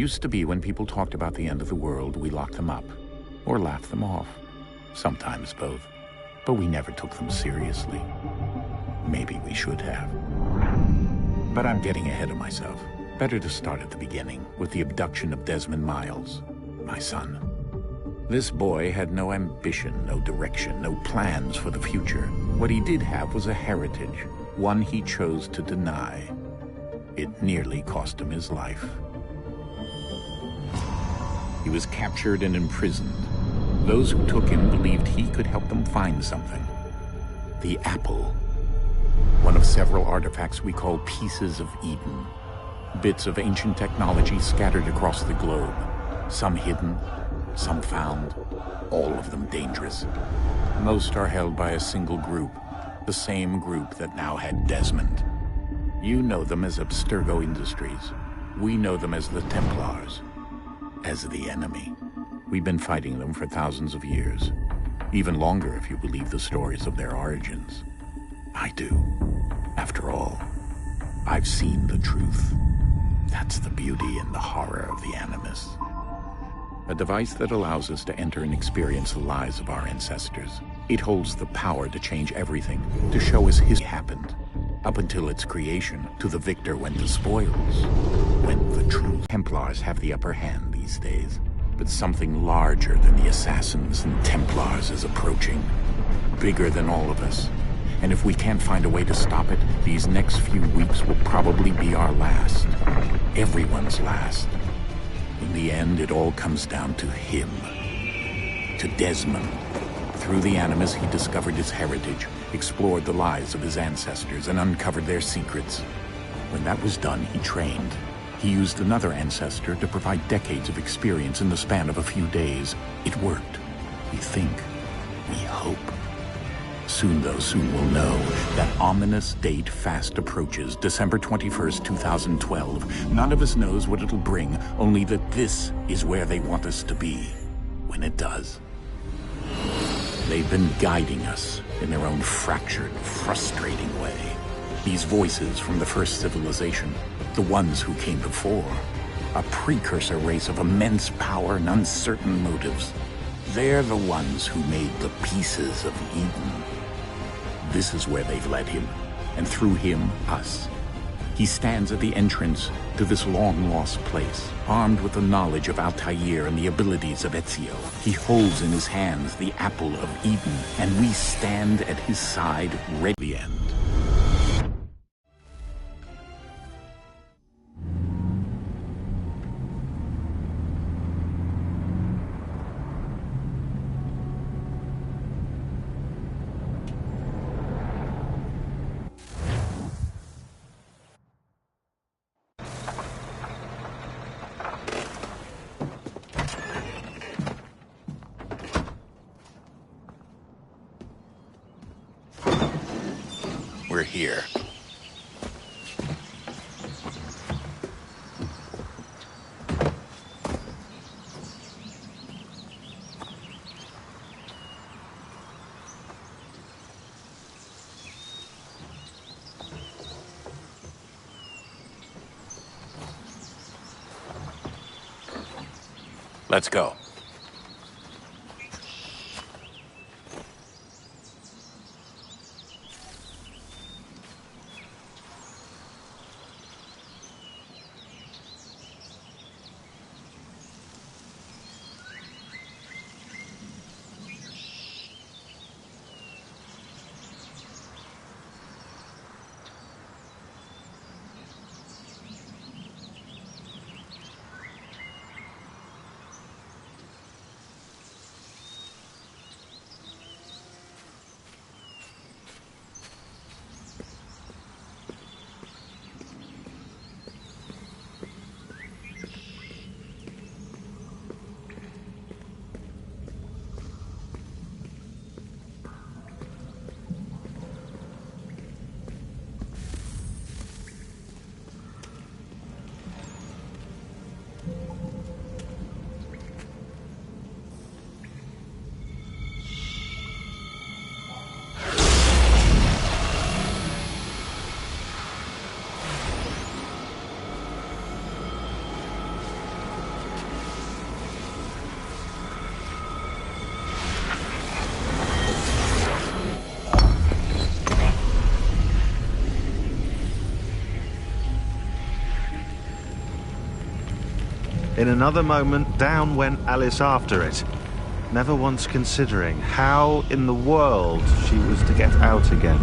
Used to be when people talked about the end of the world, we locked them up. Or laughed them off. Sometimes both. But we never took them seriously. Maybe we should have. But I'm getting ahead of myself. Better to start at the beginning, with the abduction of Desmond Miles, my son. This boy had no ambition, no direction, no plans for the future. What he did have was a heritage, one he chose to deny. It nearly cost him his life. He was captured and imprisoned. Those who took him believed he could help them find something. The apple. One of several artifacts we call pieces of Eden. Bits of ancient technology scattered across the globe. Some hidden, some found, all of them dangerous. Most are held by a single group, the same group that now had Desmond. You know them as Abstergo Industries. We know them as the Templars, as the enemy. We've been fighting them for thousands of years, even longer if you believe the stories of their origins. I do. After all, I've seen the truth. That's the beauty and the horror of the Animus. A device that allows us to enter and experience the lives of our ancestors. It holds the power to change everything, to show us history happened. Up until its creation, to the victor went the spoils, went the truth. Templars have the upper hand these days, but something larger than the assassins and Templars is approaching. Bigger than all of us. And if we can't find a way to stop it, these next few weeks will probably be our last. Everyone's last. In the end, it all comes down to him. To Desmond. Through the Animus, he discovered his heritage, explored the lives of his ancestors, and uncovered their secrets. When that was done, he trained. He used another ancestor to provide decades of experience in the span of a few days. It worked. We think. We hope. Soon, though, soon we'll know. That ominous date fast approaches, December 21st, 2012. None of us knows what it'll bring, only that this is where they want us to be, when it does. They've been guiding us in their own fractured, frustrating way. These voices from the first civilization, the ones who came before, a precursor race of immense power and uncertain motives. They're the ones who made the pieces of Eden. This is where they've led him, and through him, us. He stands at the entrance to this long-lost place, armed with the knowledge of Altair and the abilities of Ezio. He holds in his hands the apple of Eden, and we stand at his side, ready to the end. We're here. Let's go. In another moment, down went Alice after it, never once considering how in the world she was to get out again.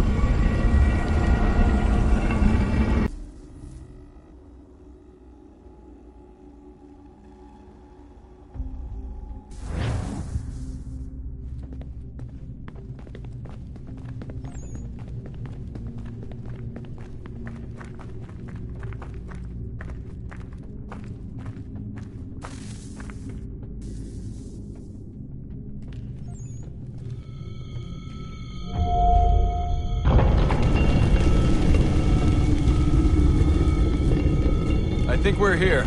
I think we're here.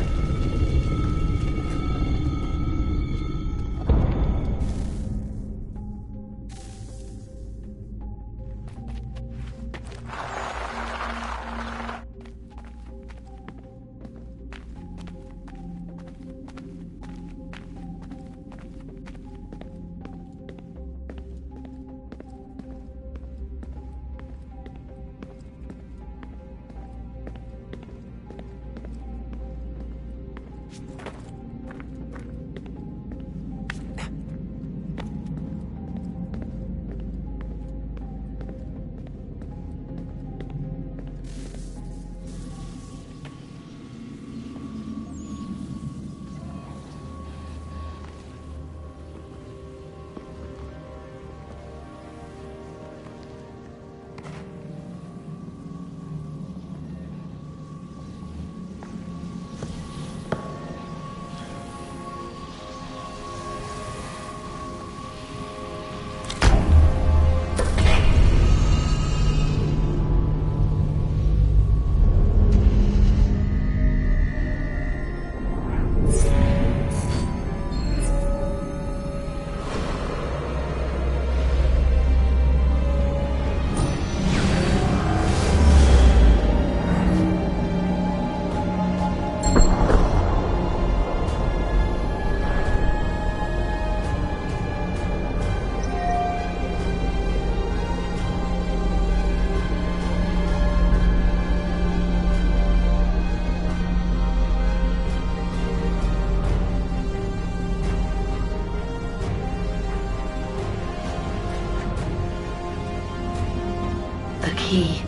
Key.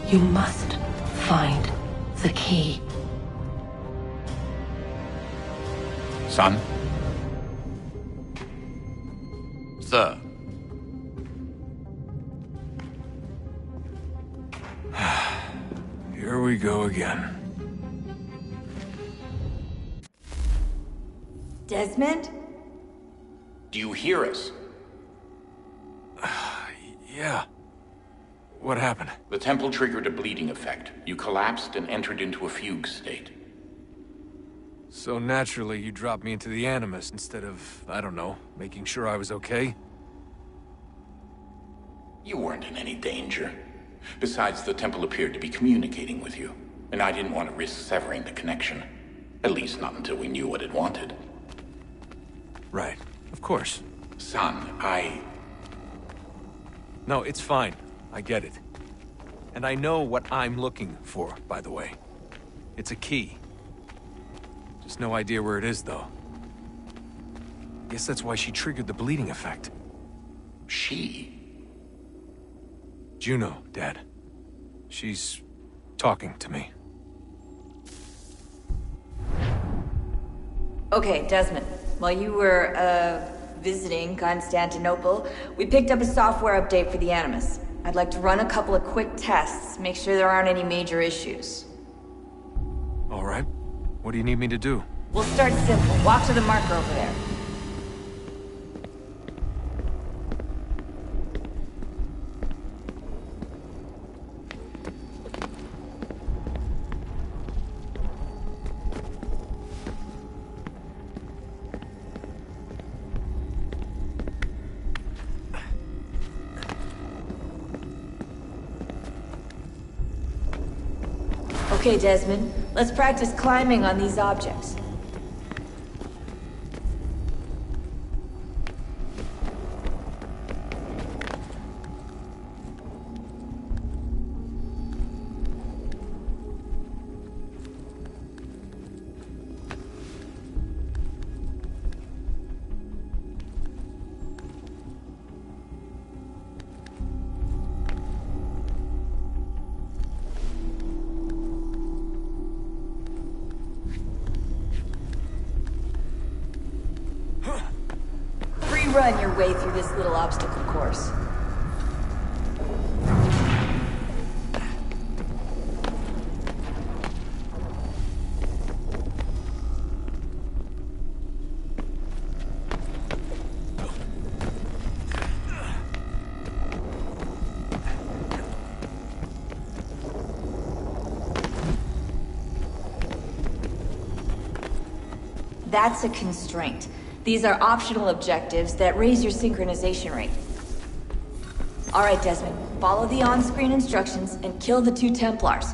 You must find the key. Son? Sir. Here we go again. Desmond? Do you hear us? Yeah. What happened? The temple triggered a bleeding effect. You collapsed and entered into a fugue state. So naturally, you dropped me into the Animus instead of, I don't know, making sure I was okay? You weren't in any danger. Besides, the temple appeared to be communicating with you, and I didn't want to risk severing the connection. At least not until we knew what it wanted. Right. Of course. Son, No, it's fine. I get it. And I know what I'm looking for, by the way. It's a key. Just no idea where it is, though. Guess that's why she triggered the bleeding effect. She? Juno, Dad. She's talking to me. Okay, Desmond. While you were, visiting Constantinople, we picked up a software update for the Animus. I'd like to run a couple of quick tests, make sure there aren't any major issues. All right. What do you need me to do? We'll start simple. Walk to the marker over there. Okay, Desmond. Let's practice climbing on these objects. run your way through this little obstacle course. That's a constraint. These are optional objectives that raise your synchronization rate. Alright, Desmond. Follow the on-screen instructions and kill the 2 Templars.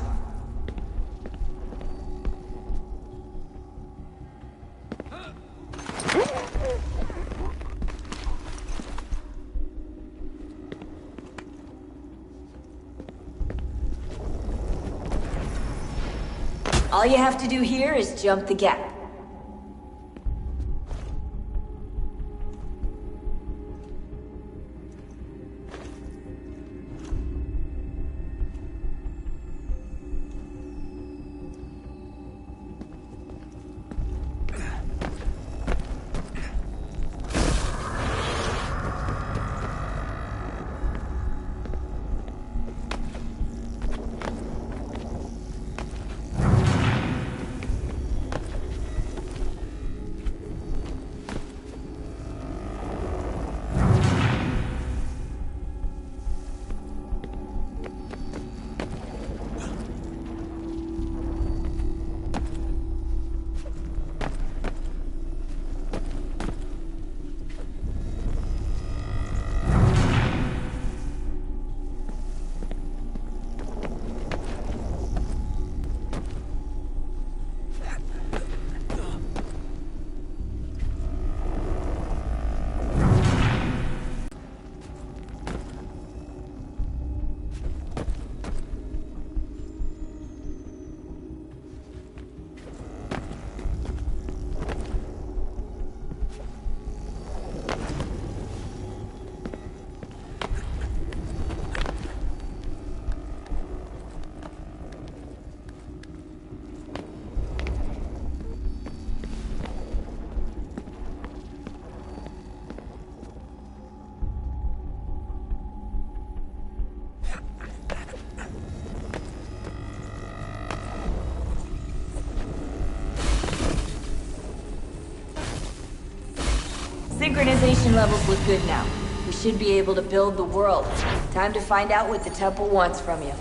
All you have to do here is jump the gap. Synchronization levels look good now. We should be able to build the world. Time to find out what the temple wants from you.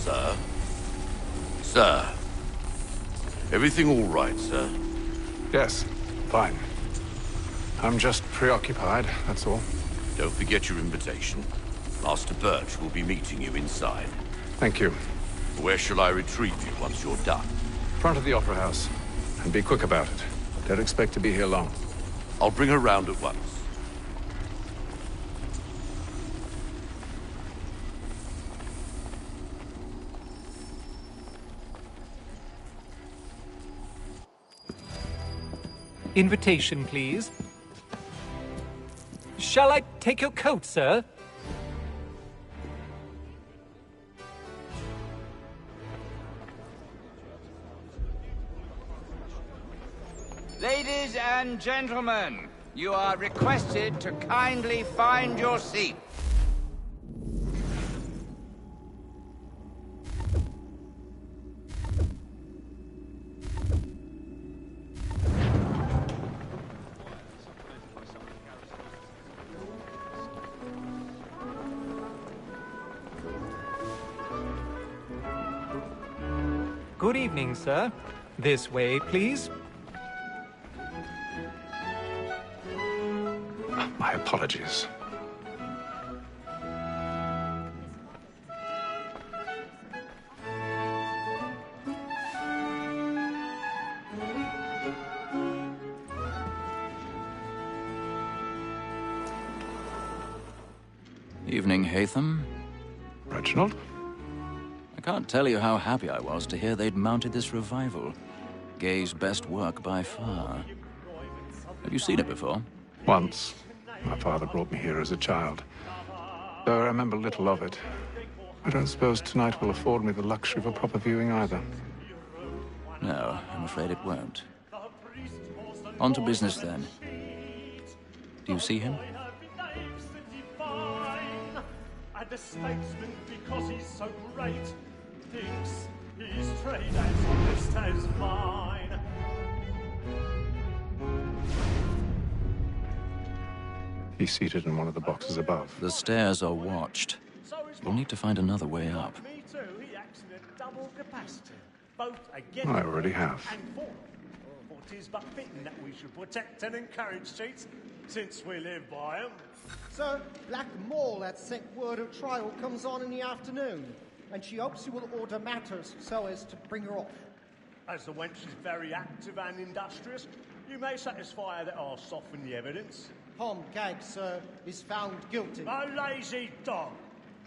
Sir? Sir? Everything all right, sir? Yes, fine. I'm just preoccupied, that's all. Don't forget your invitation. Master Birch will be meeting you inside. Thank you. Where shall I retrieve you once you're done? Front of the Opera House. And be quick about it. Don't expect to be here long. I'll bring her round at once. Invitation, please. Shall I take your coat, sir? and gentlemen, you are requested to kindly find your seat. Good evening, sir. This way, please. My apologies. Evening, Hatham. Reginald? I can't tell you how happy I was to hear they'd mounted this revival. Gay's best work by far. Have you seen it before? Once. My father brought me here as a child. Though I remember little of it. I don't suppose tonight will afford me the luxury of a proper viewing either. No, I'm afraid it won't. On to business, then. Do you see him? And the statesman, because he's so great, thinks his trade as honest as mine. He's seated in one of the boxes above. The stairs are watched. You'll need to find another way up. Me too, he acts in a double capacity, both against I already have. and for. For 'tis but fitting that we should protect and encourage cheats, since we live by 'em. Sir, Black Mall at sent word of trial comes on in the afternoon, and she hopes you will order matters so as to bring her off. As the wench is very active and industrious, you may satisfy her that I'll soften the evidence. Tom Gag, sir, is found guilty. A lazy dog!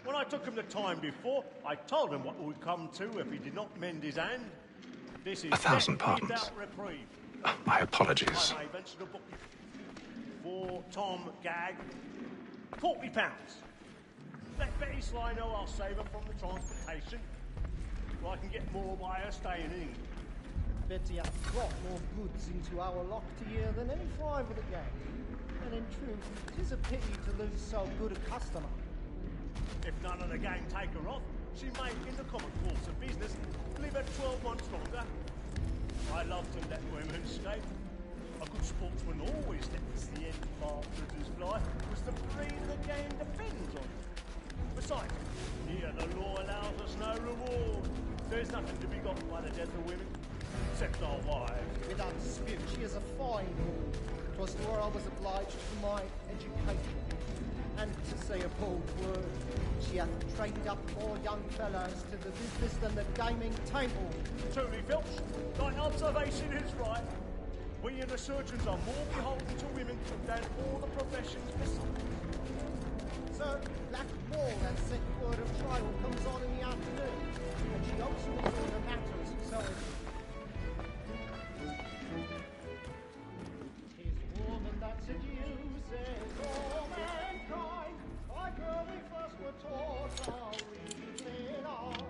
When I took him the time before, I told him what would come to if he did not mend his hand. This is 1,000 death pardons. without reprieve. My apologies. I may venture to book you. For Tom Gag, £40. Let Betty Sly know I'll save her from the transportation, so I can get more by her staying in England. Betty has brought more goods into our locked year than any five of the gang. And in truth, 'tis a pity to lose so good a customer. If none of the gang take her off, she may, in the common course of business, live her 12 months longer. I love to let women escape. A good sportsman always lets the end partridges fly, because the breed of the game depends on it. Besides, here the law allows us no reward. There's nothing to be got by the death of women, except our wives. Without dispute, she is a fine woman. 'Twas to her I was obliged for my education. And to say a bold word, she hath trained up more young fellows to the business than the gaming table. Truly, Filch, thy observation is right. We and the surgeons are more beholden to women than all the professions besides. Sir, Black Ball has sent word of trial comes on in the afternoon, and she hopes you will order matters so as... Tis woman that seduces all mankind, like her we first were taught our reason us.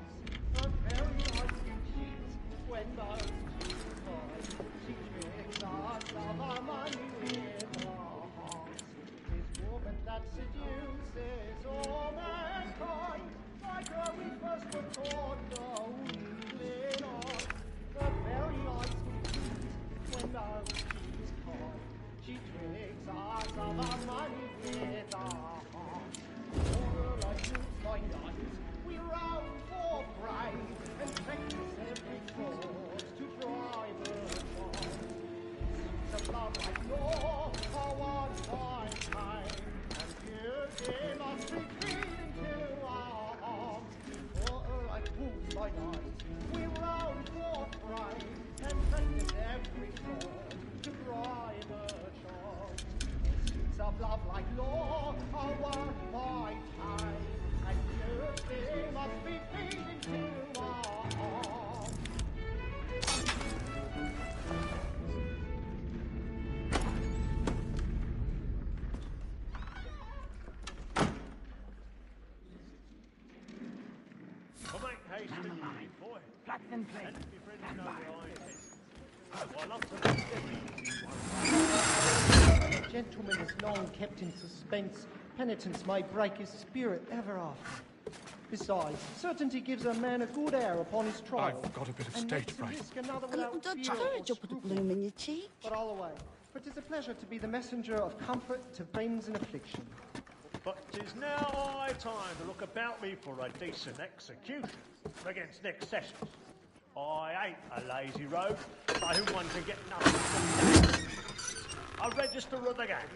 Her very eyes can cheat when most cheats find. She tricks us of our money with her hearts. Tis woman that seduces all mankind, like her we first were taught our reason us. Her very eyes can cheat when most cheats find. She tricks us of our money with our hearts. For like you find us, we roam for prey and practice every fraud to bribe her child. Suits of love like law are won by time, and beauty must be feed into our arms. For like wolves by night, we roam for prey and practice every fraud to bribe her child. Suits of love like law are won by time, and beauty must be feed into our arms. Well, make haste and you, boy. Black and play. And your friends know where I am. I love to gentleman is long kept in suspense, penitence may break his spirit ever after. Besides, certainty gives a man a good air upon his trial. I've got a bit of and stage makes fright. risk another A without little dodgy fear or courage up with a bloom in your cheek. But all away. But 'tis a pleasure to be the messenger of comfort to friends in affliction. But 'tis now high time to look about me for a decent execution against next Sessions. I ain't a lazy rogue, by whom one can get nothing. A register of the gang.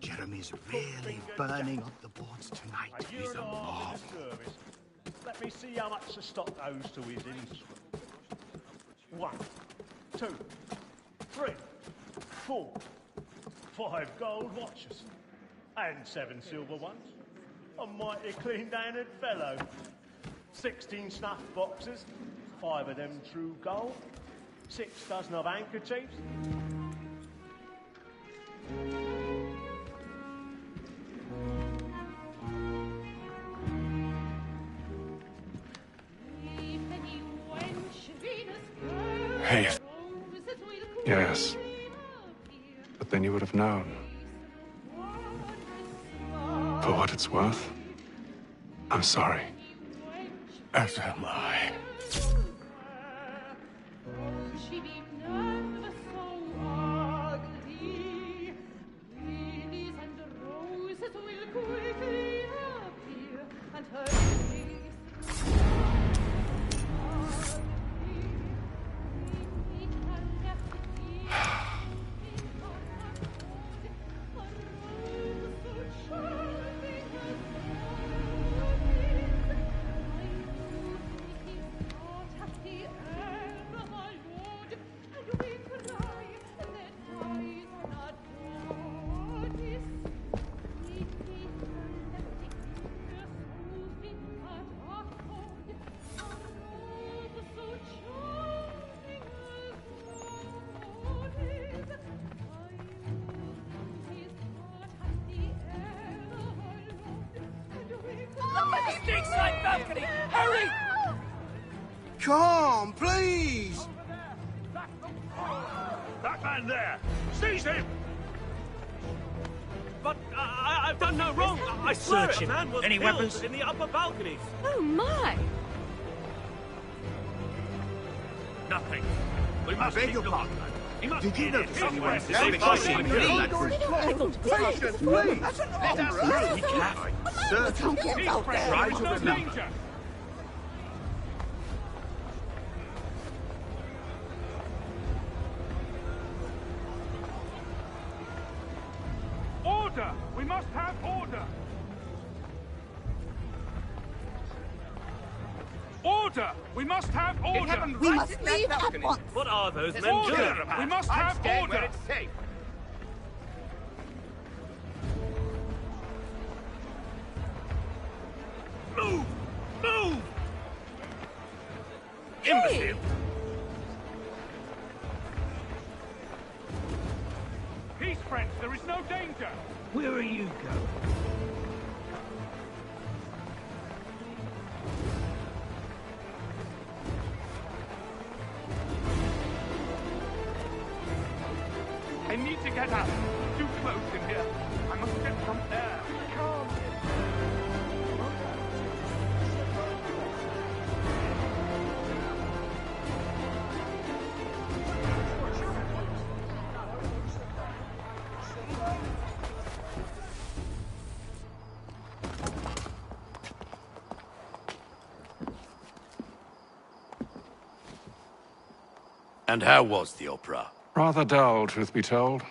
Jeremy's really burning up the boards tonight. He's a mob. Service. Let me see how much the stock owes to his instrument. 1, 2, 3, 4, 5 gold watches. And 7 silver ones. A mighty clean-handed fellow. 16 snuff boxes. 5 of them true gold. 6 dozen of handkerchiefs. Hey. Yes. But then you would have known. For what it's worth, I'm sorry. As am I. balcony! Hurry! Come, please! That man there! Seize him! But I've done no wrong. I swear Search it. him. Man was Any killed weapons? in the upper balconies. Oh, my! Nothing. We must beg keep your looking. pardon. He must Did you be notice in anyone his else? way. Because he knew that was... Patience, please! Let us Be careful. Search. He's Try to no remember. danger. Order! We must have order! Order! We must have order! We must leave at once. What are those men Order! doing? We must I'm have staying order! where it's safe. Move! Move! Hey! Peace, friends! There is no danger! Where are you going? I need to get out. Too close in here. I must get some air. And how was the opera? Rather dull, truth be told.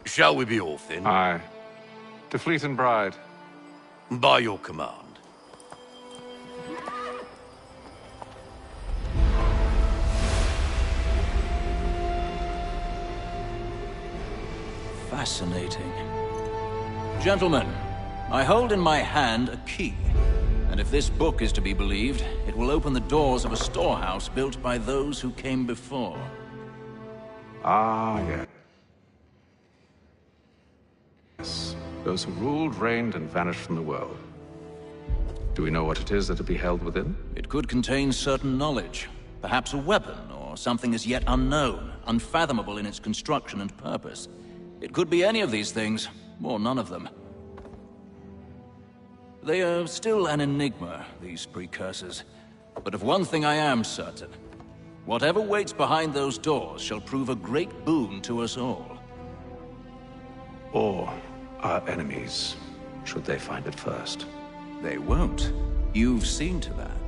Shall we be off then? Aye. To Fleet and Bride. By your command. Fascinating. Gentlemen, I hold in my hand a key. And if this book is to be believed, it will open the doors of a storehouse built by those who came before. Ah, yes. Those who ruled, reigned, and vanished from the world. Do we know what it is that will be held within? It could contain certain knowledge. Perhaps a weapon, or something as yet unknown, unfathomable in its construction and purpose. It could be any of these things, or none of them. They are still an enigma, these precursors. But of one thing I am certain. Whatever waits behind those doors shall prove a great boon to us all. Or our enemies, should they find it first. They won't. You've seen to that.